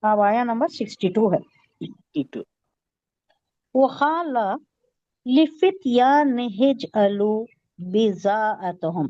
اب آیا نمبر 62 ہے. 62. وقال لفتيان اجعلوا بضاعتهم.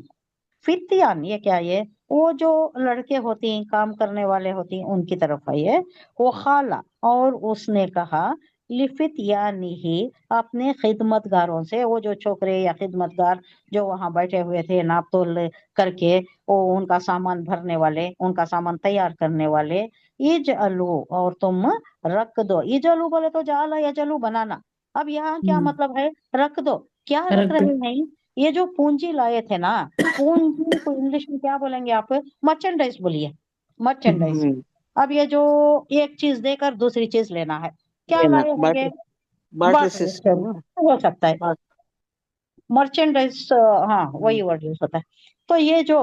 فتیان یہ کیا ہے؟ وہ جو لڑکے ہوتے ہیں، کام کرنے والے ہوتے ہیں، ان کی طرف ہے یہ. وہ خالا، اور اس نے کہا لفتیانہ، اپنے خدمت گاروں سے، وہ جو چھوکرے یا خدمت گار جو وہاں بیٹھے ہوئے تھے ناپ تول کر کے، وہ ان کا سامان بھرنے والے، ان کا سامان تیار کرنے والے. اجعلو، اور تم رکھ دو. اجعلو بولے تو جعل یجعلو بنانا. اب یہاں کیا مطلب ہے؟ رکھ دو. کیا رکھ رہے ہیں؟ یہ جو پونجی لائے تھے نا، پونجی کو انگلش میں کیا بولیں گے آپ؟ مرچنڈائز بولیے، مرچنڈائز. اب یہ جو ایک چیز دے کر دوسری چیز لینا ہے، کیا لینا لائے ہوں گے؟ Barter barter system. ہو سکتا ہے، مرچنڈائز، ہاں وہی ورڈ یوز ہوتا ہے. تو یہ جو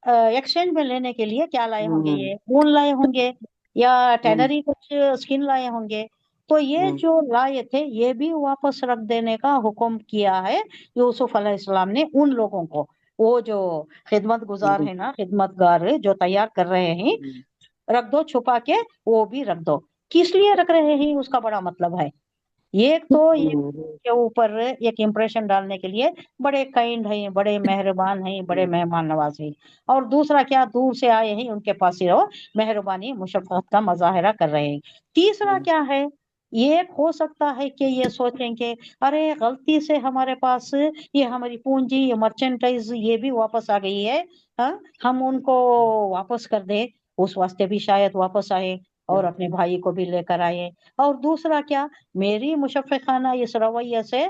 ایکسچینج میں لینے کے لیے کیا لائے ہوں گے؟ یہ اون لائے ہوں گے یا ٹینری کچھ اسکن لائے ہوں گے. تو یہ جو لائے تھے یہ بھی واپس رکھ دینے کا حکم کیا ہے یوسف علیہ السلام نے ان لوگوں کو. وہ جو خدمت گزار ہے نا، خدمت گار جو تیار کر رہے ہیں، رکھ دو چھپا کے، وہ بھی رکھ دو. کس لیے رکھ رہے ہیں اس کا بڑا مطلب ہے. ایک تو یہ کے اوپر ایک امپریشن ڈالنے کے لیے بڑے کائنڈ ہیں، بڑے مہربان ہیں، بڑے مہمان نواز ہیں. اور دوسرا کیا، دور سے آئے ہیں، ان کے پاس ہی رہو، مہربانی مشفقت کا مظاہرہ کر رہے ہیں. تیسرا کیا ہے، یہ ہو سکتا ہے کہ یہ سوچیں کہ ارے غلطی سے ہمارے پاس یہ ہماری پونجی، یہ مرچنٹائز یہ بھی واپس آ گئی ہے، ہاں ہم ان کو واپس کر دیں. اس واسطے بھی شاید واپس آئے اور اپنے بھائی کو بھی لے کر آئے. اور دوسرا کیا، میری مشفقانہ اس رویے سے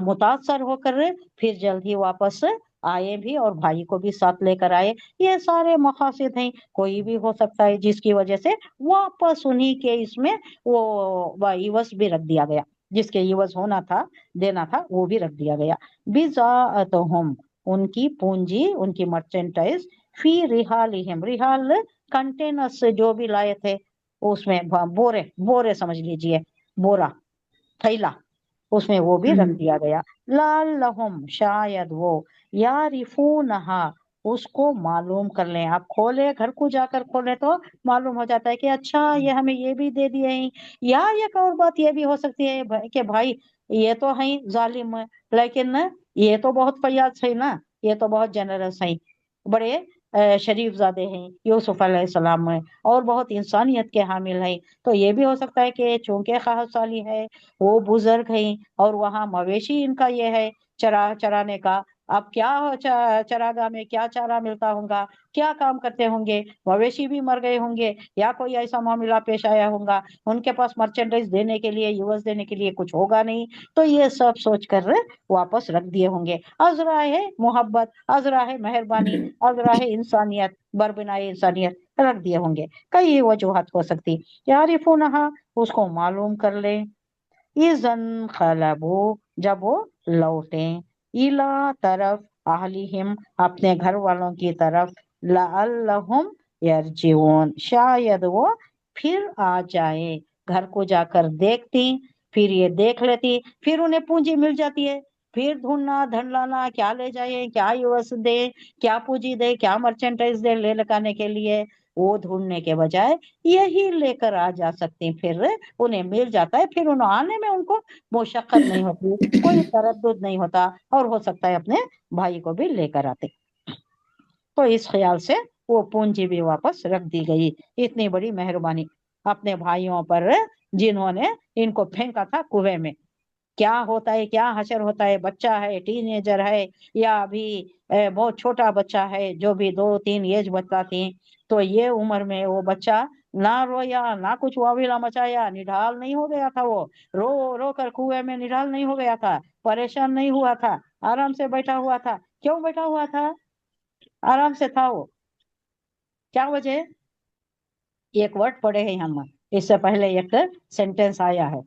متاثر ہو کر پھر جلد ہی واپس آئے بھی اور بھائی کو بھی ساتھ لے کر آئے. یہ سارے مقاصد ہیں، کوئی بھی ہو سکتا ہے جس کی وجہ سے واپس انہی کے اس میں وہ عوض بھی رکھ دیا گیا، جس کے عوض ہونا تھا، دینا تھا، وہ بھی رکھ دیا گیا. بضاعتہم، ان کی پونجی، ان کی مرچنٹائز، فی رحالہم، رحال کنٹینرز سے جو بھی لائے تھے، اس میں بورے، بورے سمجھ لیجئے، بورا، تھیلا، اس میں وہ بھی رکھ دیا گیا. لعلہم، شاید وہ، یعرفونہا، اس کو معلوم کر لیں. آپ کھولے، گھر کو جا کر کھولے تو معلوم ہو جاتا ہے کہ اچھا یہ ہمیں یہ بھی دے دیے ہیں. یا ایک اور بات یہ بھی ہو سکتی ہے کہ بھائی یہ تو ہیں ظالم لیکن یہ تو بہت فیاض ہے نا، یہ تو بہت جنرس ہیں، بڑے شریف زادے ہیں یوسف علیہ السلام میں، اور بہت انسانیت کے حامل ہیں. تو یہ بھی ہو سکتا ہے کہ چونکہ خواہ سالی ہے، وہ بزرگ ہیں، اور وہاں مویشی ان کا یہ ہے چرانے کا. اب کیا چراگاہ میں کیا چارہ ملتا ہوگا، کیا کام کرتے ہوں گے، مویشی بھی مر گئے ہوں گے یا کوئی ایسا معاملہ پیش آیا ہوگا، ان کے پاس مرچنڈائز دینے کے لیے، یوز دینے کے لیے کچھ ہوگا نہیں. تو یہ سب سوچ کر واپس رکھ دیے ہوں گے. عذرا ہے محبت، عذرا ہے مہربانی، عذرا ہے انسانیت، بربنائے انسانیت رکھ دیے ہوں گے. کئی وجوہات ہو سکتی. یعرفونہا، اس کو معلوم کر لیں. اذن خلبو، جب وہ لوٹیں، الا طرف، اہلہم، اپنے گھر والوں کی طرف، لعلہم یرجعون، شاید وہ پھر آ جائے. گھر کو جا کر دیکھتی، پھر یہ دیکھ لیتی، پھر انہیں پونجی مل جاتی ہے، پھر ڈھونڈنا دھنڈلانا، کیا لے جائے، کیا یوس دے، کیا پونجی دے، کیا مرچنٹائز دے لے لگانے کے لیے. وہ ڈھونڈنے کے بجائے یہی لے کر آ جا سکتے ہیں، پھر انہیں مل جاتا ہے، پھر انہیں آنے میں ان کو مشقت نہیں ہوتی، کوئی تردد نہیں ہوتا، اور ہو سکتا ہے اپنے بھائی کو بھی لے کر آتے. تو اس خیال سے وہ پونجی بھی واپس رکھ دی گئی. اتنی بڑی مہربانی اپنے بھائیوں پر جنہوں نے ان کو پھینکا تھا کنویں میں. کیا ہوتا ہے، کیا حشر ہوتا ہے، بچہ ہے، ٹین ایجر ہے، یا ابھی بہت چھوٹا بچہ ہے، جو بھی 2-3 ایج بتاتی، تو یہ عمر میں وہ بچہ نہ رویا، نہ کچھ واویلا مچایا، نڈھال نہیں ہو گیا تھا. وہ رو رو کر کنویں میں نڈھال نہیں ہو گیا تھا، پریشان نہیں ہوا تھا، آرام سے بیٹھا ہوا تھا. کیوں بیٹھا ہوا تھا؟ آرام سے تھا وہ. کیا وجہ؟ ایک ورڈ پڑھے ہیں ہم، اس سے پہلے ایک سینٹینس آیا ہے.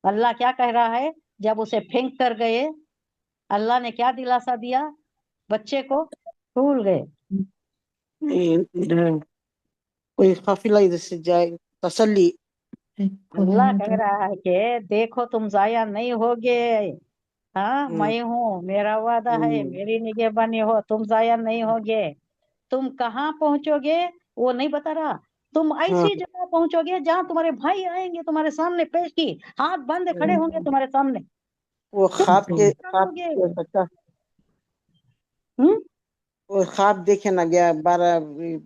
اللہ کیا کہہ رہا ہے؟ جب اسے پھینک کر گئے، اللہ نے کیا دلاسا دیا بچے کو؟ بھول گئے. کوئی قافلہ ادھر سے جائے، تسلی. اللہ کہہ رہا ہے کہ دیکھو تم ضائع نہیں ہوگے، ہاں میں ہوں، میرا وعدہ ہے، میری نگہبانی ہو، تم ضائع نہیں ہوگے. تم کہاں پہنچو گے وہ نہیں بتا رہا، तुम हाँ ऐसी जगह पहुंचोगे जहां तुम्हारे भाई आएंगे तुम्हारे सामने पेश की, हाथ बांधे खड़े होंगे तुम्हारे सामने, वो तुम ख्वाब मानोगे। के बच्चा, हम्म। वो ख्वाब देखे ना गया, 12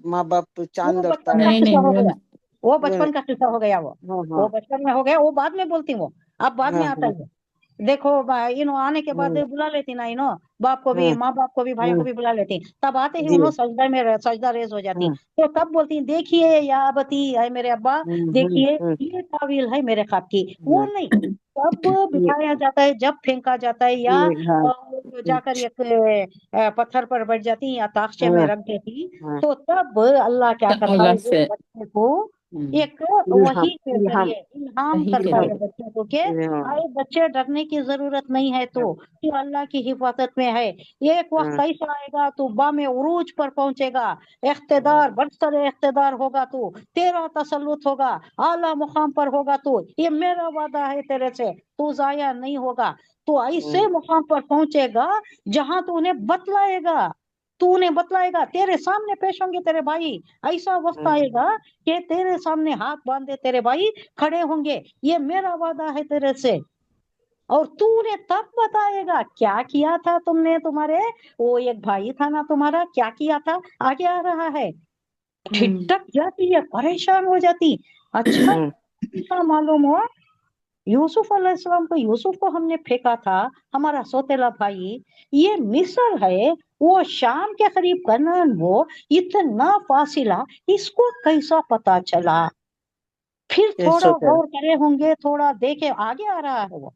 माँ बाप वो चांद और बचपन का तारा। नहीं किस्सा नहीं हो वो गया, वो वो- बचपन का किस्सा हो गया हाँ वो हाँ बचपन में हो गया, वो बाद में बोलती वो, अब बाद में हाँ आता हाँ है। देखो इन्हों आने के बाद हाँ बुला लेती ना, इन्हों बाप को भी, हाँ माँ बाप को भी, भाइयों को हाँ, भी बुला लेती, तब आते ही जी उन्हों सजदा में सजदा रेज हो जाती, हाँ तो तब बोलती देखिए या अबती, है मेरे अब्बा, देखिए हम्म, ये तावील है मेरे ख्वाब की। वो हाँ, नहीं, जब ये बिठाया जाता है, जब फेंका जाता है, या हाँ जाकर एक पत्थर पर बैठ जाती या ताकचे में हाँ रख देती, हाँ, तो तब अल्लाह क्या करता है, अल्लाह उस से बच्चे को एक इल्हाम वही के इल्हाम जरिए इल्हाम वही के करता है इल्हाम, जरिए। बच्चे को कि हाँ आए बच्चे, डरने की जरूरत नहीं है, तो अल्लाह की हिफाजत में है। ये एक वक्त हाँ ऐसा आएगा तू बामे उरूज पर पहुंचेगा, इख्तिदार बरसर इख्तिदार होगा, तू तेरा तसल्लुत होगा, आला मुकाम पर होगा तू, ये मेरा वादा है तेरे से, तू जाया नहीं होगा। तो ऐसे मुकाम पर पहुंचेगा जहां तू उन्हें बतलाएगा, तू उन्हें बतलाएगा, तेरे सामने पेश होंगे तेरे भाई, ऐसा वक्त आएगा कि तेरे सामने हाथ बांधे तेरे भाई खड़े होंगे, ये मेरा वादा है तेरे से। और तू उन्हें तब बताएगा क्या किया था तुमने, तुम्हारे वो एक भाई था ना तुम्हारा, क्या किया था। आगे आ रहा है, ठिठक जाती है, परेशान हो जाती। अच्छा, ऐसा मालूम हो यूसुफ अलैहिस्सलाम को, यूसुफ को हमने फेंका था, हमारा सौतेला भाई, ये मिस्र है, वो शाम के करीब कनान, वो इतना फासिला, इसको कैसा पता चला। फिर ये थोड़ा सोचा गौर करे होंगे, थोड़ा देखे, आगे आ रहा है वो,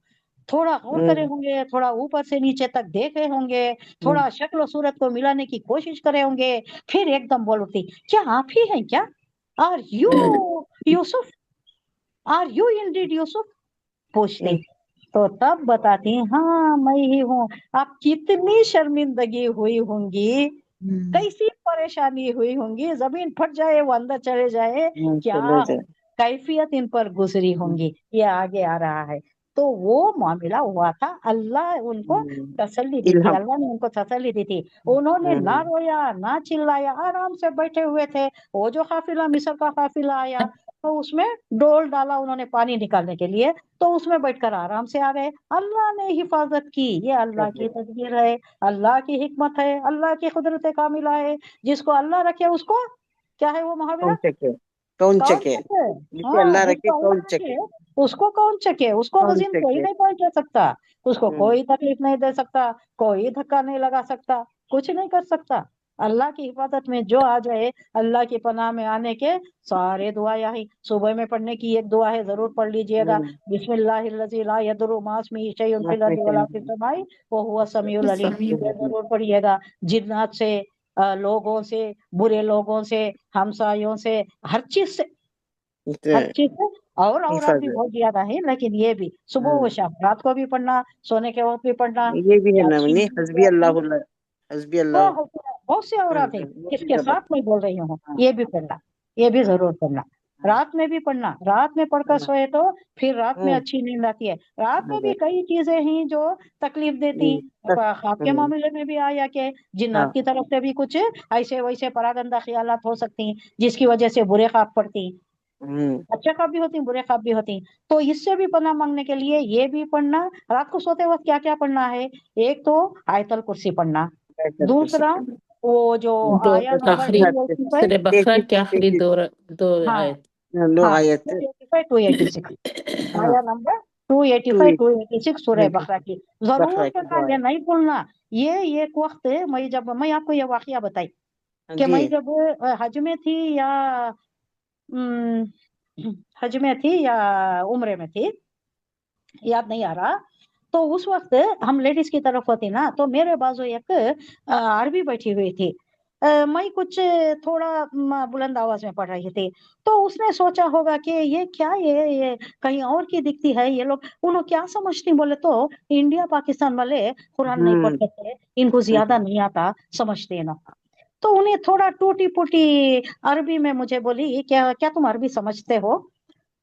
थोड़ा गौर करे होंगे, थोड़ा ऊपर से नीचे तक देखे होंगे, थोड़ा शक्ल सूरत को मिलाने की कोशिश करे होंगे, फिर एकदम बोल उठती, क्या आप ही हैं क्या, are you Yusuf, are you indeed Yusuf, पूछती। तो तब बताती हाँ मैं ही हूँ। अब कितनी शर्मिंदगी हुई होंगी, कैसी परेशानी हुई होंगी, जमीन फट जाए वो अंदर चले जाए, क्या चले जाए, कैफियत इन पर गुजरी होंगी, ये आगे आ रहा है। तो वो मामला हुआ था, अल्लाह उनको तसल्ली दी थी, इल्हाम, अल्लाह ने उनको तसल्ली दी थी, उन्होंने ना रोया ना चिल्लाया, आराम से बैठे हुए थे। वो जो काफिला मिस्र का काफिला आया, तो उसमें डोल डाला उन्होंने पानी निकालने के लिए, तो उसमें बैठकर आराम से आ गए, अल्लाह ने हिफाजत की, ये अल्लाह की तदबीर है, अल्लाह की हिकमत है, अल्लाह की कुदरत कामिला है। जिसको अल्लाह रखे उसको क्या है वो कौन महावीरा, चके, कौन कौन चके, चके। जिसे हाँ, अल्लाह रखे जिसको कौन अल्लाह चके, रखे उसको कौन चके, उसको कौन वजीन कोई चके। नहीं पहुंचा सकता, उसको कोई तकलीफ नहीं दे सकता, कोई धक्का नहीं लगा सकता, कुछ नहीं कर सकता। अल्लाह की हिफाजत में जो आ जाए, अल्लाह की पनाह में आने के सारे दुआ यही सुबह में पढ़ने की एक दुआ है, जरूर पढ़ लीजिएगा, बिस्मिल्लाहिल्लज़ी ला यदुर्रु मा'a इस्मिही शैउन फिल अर्दि वला फिस समाई व हुवा समीउल अलीम, ये जरूर पढ़िएगा। जिन्नात से, लोगों से, बुरे लोगों से, हमसायों से, हर चीज से, हर चीज से। और औरात भी हिफाजत, बहुत ज्यादा है, लेकिन ये भी सुबह व हाँ, शाम, रात को भी पढ़ना, सोने के वक्त भी पढ़ना, ये भी है ना, अच्छी नहीं नींद भी हस्बी आती अल्लाह, है। हस्बी अल्लाह, बहुत सी औरात है, वो भी इसके साथ जरूरत, मैं बोल रही हूँ, हाँ ये भी पढ़ना, ये भी जरूर पढ़ना। हाँ रात में भी पढ़ना, रात में पढ़कर हाँ सोए तो फिर रात में हाँ, अच्छी नींद आती है। रात में भी हाँ, कई चीजें हैं जो तकलीफ देती, ख्वाब के मामले में भी आया कि जिन्नात हाँ, की तरफ से भी कुछ ऐसे वैसे परागंदा ख्यालात हो सकती हैं, जिसकी वजह से बुरे ख्वाब पड़ती, अच्छे ख्वाब भी होती, बुरे ख्वाब भी होती। तो इससे भी पनाह मांगने के लिए ये भी पढ़ना। रात को सोते वक्त क्या क्या पढ़ना है, एक तो आयतल कुर्सी पढ़ना, बैठक कुर्सी दूसरा पर, वो जो दो आया नंबर आखिरी, 285, सूरह बकरा के आखिरी तैतीस, दो हाँ आयत। दो हाँ आयत, 286 हाँ, आया नंबर टू 286 सूरह बकरा की, जरूर बकरा की पढ़ना, दो ये आयत, नहीं भूलना। ये एक वक्त मैं आपको ये वाकया बताई हाँ कि जी, मैं जब हज में थी या अम, हज में थी या उम्रे में थी, याद नहीं आ रहा। तो उस वक्त हम लेडीज की तरफ होती ना, तो मेरे बाजू एक अरबी बैठी हुई थी। मैं कुछ थोड़ा बुलंद आवाज में पढ़ रही थी, तो उसने सोचा होगा कि ये क्या, ये कहीं और की दिखती है, ये लोग उन्होंने क्या समझती, बोले तो इंडिया पाकिस्तान वाले कुरान नहीं हम्म पढ़ सकते, इनको ज्यादा नहीं आता, समझते ना। तो उन्हें थोड़ा टूटी फूटी अरबी में मुझे बोली, क्या क्या तुम अरबी समझते हो।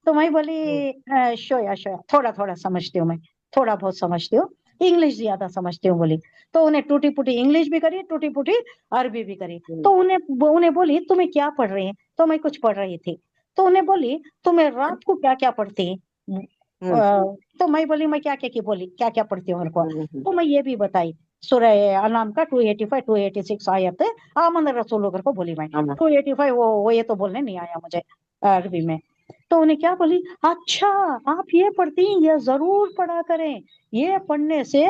तो मैं बोली शोया शोया, थोड़ा थोड़ा समझती हूँ मैं, थोड़ा बहुत समझती हूँ। इंग्लिश ज्यादा समझती हूँ बोली। तो उन्हें टूटी फूटी इंग्लिश भी करी, टूटी फूटी अरबी भी करी। तो उन्हें बोली तुम्हें क्या पढ़ रही है? तो मैं कुछ पढ़ रही थी। तो उन्हें बोली तुम्हें रात को क्या क्या पढ़ती है? तो मैं बोली मैं क्या क्या की बोली क्या क्या पढ़ती हूँ मेरे को। तो मैं ये भी बताई सूरह अनाम का 285 286 आयत आमन रसूल को बोली मैं। 285 वो ये तो बोलने नहीं आया मुझे अरबी में। तो उन्हें क्या बोली, अच्छा आप ये पढ़ती हैं, ये जरूर पढ़ा करें, ये पढ़ने से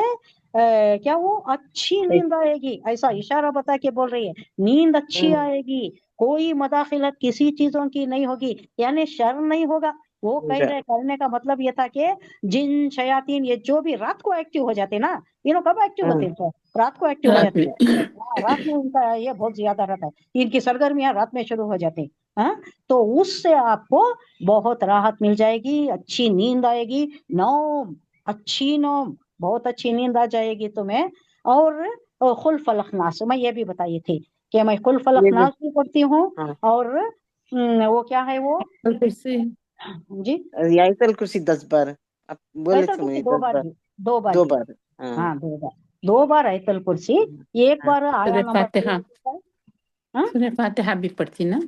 क्या वो अच्छी नींद आएगी, ऐसा इशारा बता के बोल रही है। नींद अच्छी आएगी, कोई मदाखिलत किसी चीजों की नहीं होगी, यानी शर नहीं होगा। वो कह रहे करने का मतलब ये था कि जिन शयातीन ये जो भी रात को एक्टिव हो जाते ना, इन्हों कब एक्टिव होते हैं? रात को एक्टिव हो रात जाते में हैं। रात में उनका ये बहुत ज्यादा रहता है, इनकी सरगर्मियां रात में शुरू हो जाती हैं। तो उससे आपको बहुत राहत मिल जाएगी, अच्छी नींद आएगी, नौम अच्छी नौम, बहुत अच्छी नींद आ जाएगी तुम्हें। और खुल फलक नास मैं ये भी बताई थी कि मैं खुल फलक नास भी पढ़ती हूँ। और वो क्या है वो फिर से जी आयतल कुर्सी 10 बार आप बोले आयतल थे कुर्सी मुझे, दो 10 बार बार ही, दो बार 2 ही। बार। हाँ हाँ दो बार आयतल कुर्सी। एक बार आया सूरह नंबर फातिहा 285। हाँ सूरह फातिहा भी पढ़ती ना?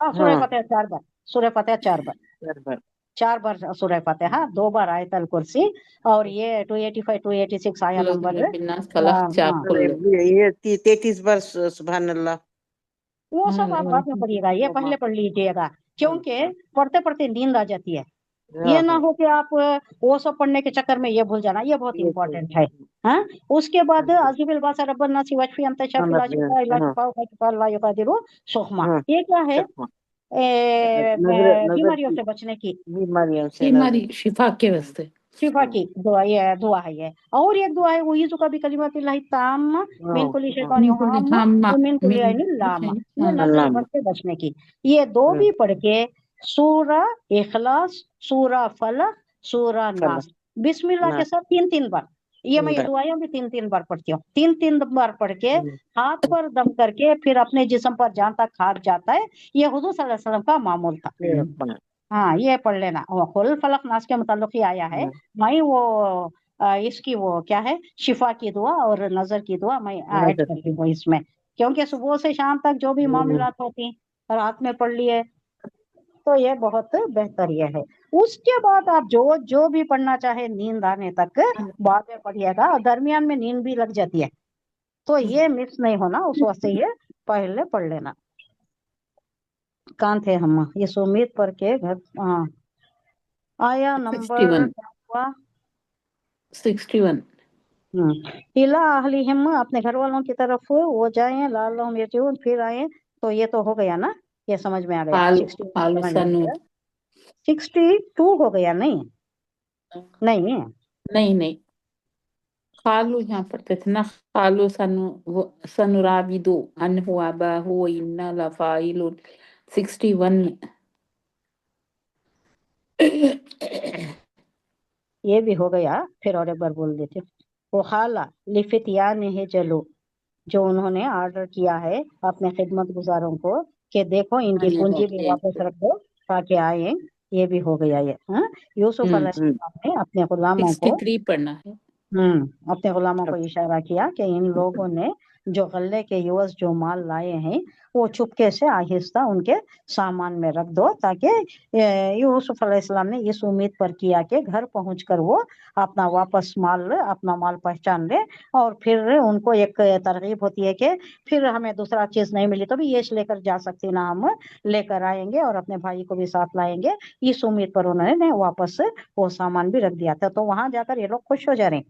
हाँ सूरह फतेहा 4 बार, सूरह फतेहा 4 बार, 4 बार। 4 बार सूरह फतेहा, 2 बार आयतल कुर्सी। और ये 285 286 आया नंबर बिन्नास फलक चार हाँ कुल ये 33 बार सुभान अल्लाह। वो सब आप बाद में पढ़िएगा, ये पहले पढ़ लीजिएगा, क्योंकि पढ़ते पढ़ते नींद आ जाती है। ये ना हो कि आप वो सब पढ़ने के चक्कर में ये भूल जाना, ये बहुत इंपॉर्टेंट है। हाँ उसके बाद अजीबिल बासा रब्बना सिवाशफी अंत शाफी लाशिफा इला शिफा का ला युगादिरु सुखमा। ये क्या है? नजर बीमारियों की से बचने की, बीमारियों से बीमारी शिफा के वास्ते शिफा की दुआ, ये दुआ है ये। और एक दुआ है वो यीशु का भी कलिमातिल्लाहि ताम्मा मिन कुल्ली शैतानिन हाम्मा व मिन कुल्ली ऐनिन लामा, ये नजर बद से बचने की। ये दो भी पढ़ के सूरा इखलास, सूरा फलक, सूरा नास, बिस्मिल्लाह के साथ 3 3 बार। ये मैं ये दुआएं भी 3 3 बार पढ़ती हूँ। 3 3 बार पढ़ के हाथ पर दम करके फिर अपने जिस्म पर जहाँ तक हाथ जाता है, ये हुजूर सल्लल्लाहु अलैहि वसल्लम का मामूल था। हाँ ये पढ़ लेना, खुल फलक नास के मुताल्लिक ही आया है। मैं वो इसकी वो क्या है शिफा की दुआ और नजर की दुआ मैं ऐड करती हूँ इसमें, क्योंकि सुबह से शाम तक जो भी मामलात होती रात में पढ़ लिए तो ये बहुत बेहतर ये है। उसके बाद आप जो जो भी पढ़ना चाहे नींद आने तक बाद में पढ़िएगा, और दरमियान में नींद भी लग जाती है, तो ये मिस नहीं होना, उस वास्ते ये पहले पढ़ लेना। कहाँ थे हम? ये सुमित पर के घर, हाँ आया नंबर 61 61 इला अहलिहिम, अपने घर वालों की तरफ वो जाएं, लाल्लहुम यरजिऊन, फिर आए। तो ये तो हो गया ना, ये समझ में आ गया। हाल 60 हाल समझ में आ सनु गया। 62 हो गया नहीं? नहीं नहीं नहीं खालू यहाँ पढ़ते थे ना। खालू सनुराबिदु अनहु अबाहु व इन्ना लफाइलुन 61 ये भी हो गया। फिर और एक बार बोल देते। वो खाला लिफितियान है जलो, जो उन्होंने ऑर्डर किया है अपने खिदमत गुजारों को कि देखो इनकी पूंजी भी वापस रख दो ताकि आए। ये भी हो गया ये। हाँ यूसुफ अलैहिस्सलाम ने अपने गुलामों को 63 पढ़ना है। अपने गुलामों को इशारा किया कि इन लोगों ने जो गल्ले के युवस जो माल लाए हैं वो चुपके से आहिस्ता उनके सामान में रख दो, ताकि यूसुफ अलैहिस्सलाम ने इस उम्मीद पर किया कि घर पहुंचकर वो अपना माल पहचान ले, और फिर उनको एक तरगीब होती है कि फिर हमें दूसरा चीज नहीं मिली तो भी ये लेकर जा सकती ना, हम लेकर आएंगे और अपने भाई को भी साथ लाएंगे। इस उम्मीद पर उन्होंने वापस वो सामान भी रख दिया था। तो वहां जाकर ये लोग खुश हो जा रहे हैं।